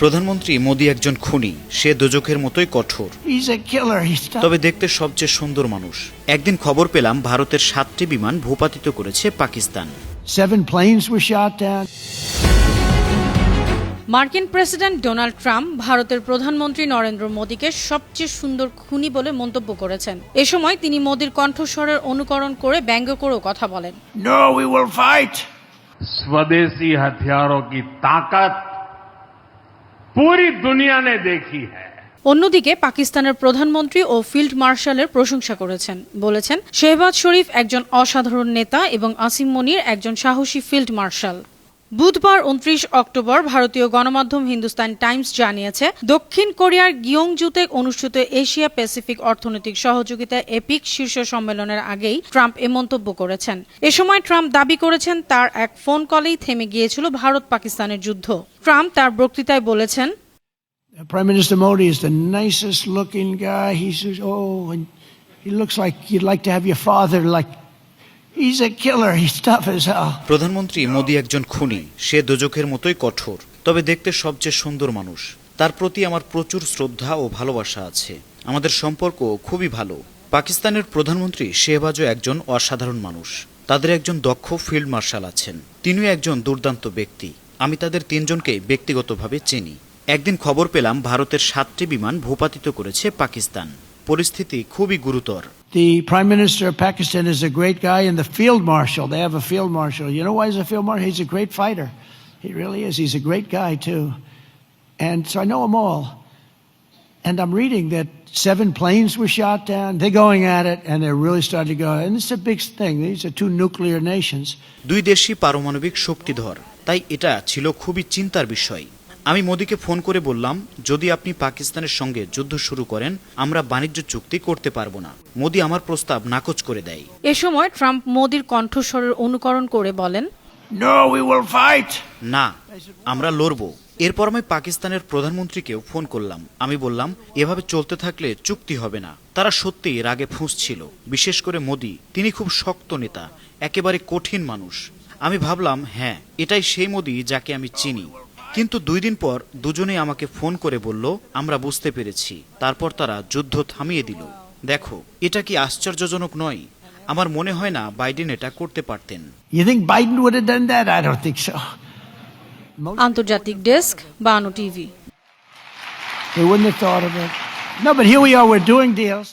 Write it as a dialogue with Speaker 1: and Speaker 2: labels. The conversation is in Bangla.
Speaker 1: প্রধানমন্ত্রী মোদি একজন খুনি, সে দোজখের মতোই কঠোর, তবে দেখতে সবচেয়ে সুন্দর মানুষ। একদিন খবর পেলাম ভারতের 7টি বিমান ভূপাতিত করেছে Pakistan.
Speaker 2: 7 planes were shot down.
Speaker 3: মার্কিন প্রেসিডেন্ট ডোনাল্ড ট্রাম্প ভারতের প্রধানমন্ত্রী নরেন্দ্র মোদীকে সবচেয়ে সুন্দর খুনি বলে মন্তব্য করেছেন। এ সময় তিনি মোদীর কণ্ঠস্বরের অনুকরণ করে ব্যঙ্গ করেও কথা বলেন।
Speaker 2: No, we will fight.
Speaker 4: स्वदेशी हथियारों की ताकत पूरी दुनिया ने देखी है।
Speaker 3: অন্যদিকে পাকিস্তানের প্রধানমন্ত্রী ও ফিল্ড মার্শালের প্রশংসা করেছেন, বলেছেন শেহবাজ শরীফ একজন অসাধারণ নেতা এবং আসিম মনির একজন সাহসী ফিল্ড মার্শাল। বুধবার 29 অক্টোবর ভারতীয় গণমাধ্যম হিন্দুস্তান টাইমস জানিয়েছে, দক্ষিণ কোরিয়ার গিয়ংজুতে অনুষ্ঠিত এশিয়া প্যাসিফিক অর্থনৈতিক সহযোগিতা এপিক শীর্ষ সম্মেলনের আগেই ট্রাম্প এ মন্তব্য করেছেন। এ সময় ট্রাম্প দাবি করেছেন তার এক ফোন কলেই থেমে গিয়েছিল ভারত পাকিস্তানের যুদ্ধ। ট্রাম্প তার বক্তৃতায় বলেছেন,
Speaker 2: Prime Minister Modi is the nicest looking guy. And he looks like you'd like to have your father. Like he's a killer. He's tough as hell.
Speaker 1: প্রধানমন্ত্রী মোদি একজন খুনি, সে দোজখের মতোই কঠোর, তবে দেখতে সবচেয়ে সুন্দর মানুষ। তার প্রতি আমার প্রচুর শ্রদ্ধা ও ভালোবাসা আছে। আমাদের সম্পর্ক খুবই ভালো। পাকিস্তানের প্রধানমন্ত্রী শেহবাজও একজন অসাধারণ মানুষ। তাদের একজন দক্ষ ফিল্ড মার্শাল আছেন, তিনিও একজন দুর্দান্ত ব্যক্তি। আমি তাদের 3 জনকে ব্যক্তিগতভাবে চিনি। একদিন খবর পেলাম ভারতের 7টি বিমান ভূপাতিত করেছে পাকিস্তান। পরিস্থিতি খুবই গুরুতর।
Speaker 2: The Prime Minister of Pakistan is a great guy, and the Field Marshal, they have a Field Marshal. You know why he's a Field Marshal? He's a great fighter. He really is. He's a great guy, too. And so I know them all. And I'm reading that 7 planes were shot down. They're going at it, and they're really starting to go. And it's a big thing. These are 2 nuclear nations.
Speaker 1: 2 দেশই পারমাণবিক শক্তিধর, তাই এটা ছিল খুবই চিন্তার বিষয়। আমি মোদিকে ফোন করে বললাম, যদি আপনি পাকিস্তানের সঙ্গে যুদ্ধ শুরু করেন, আমরা বাণিজ্য চুক্তি করতে পারবো না। মোদি আমার প্রস্তাব নাকচ করে দেয়।
Speaker 3: এ সময় ট্রাম্প মোদির কণ্ঠস্বরের অনুকরণ করে বলেন,
Speaker 2: No, we will fight.
Speaker 1: না, আমরা লড়ব। এরপর আমি পাকিস্তানের প্রধানমন্ত্রীকেও ফোন করলাম। আমি বললাম, এভাবে চলতে থাকলে চুক্তি হবে না। তারা সত্যিই রাগে ফুঁসছিল, বিশেষ করে মোদি। তিনি খুব শক্ত নেতা, একেবারে কঠিন মানুষ। আমি ভাবলাম, হ্যাঁ, এটাই সেই মোদি যাকে আমি চিনি। কিন্তু 2 দিন পর দুজনেই আমাকে ফোন করে বলল, আমরা বুঝতে পেরেছি। তারপর তারা যুদ্ধ থামিয়ে দিল। দেখো, এটা কি আশ্চর্যজনক নয়? আমার মনে হয় না বাইডেন এটা করতে পারতেন।
Speaker 2: You think Biden would have done that? I don't think so.
Speaker 3: আন্তর্জাতিক ডেস্ক, বানো TV.
Speaker 2: They wouldn't have thought of it. No, but here we are. We're doing deals.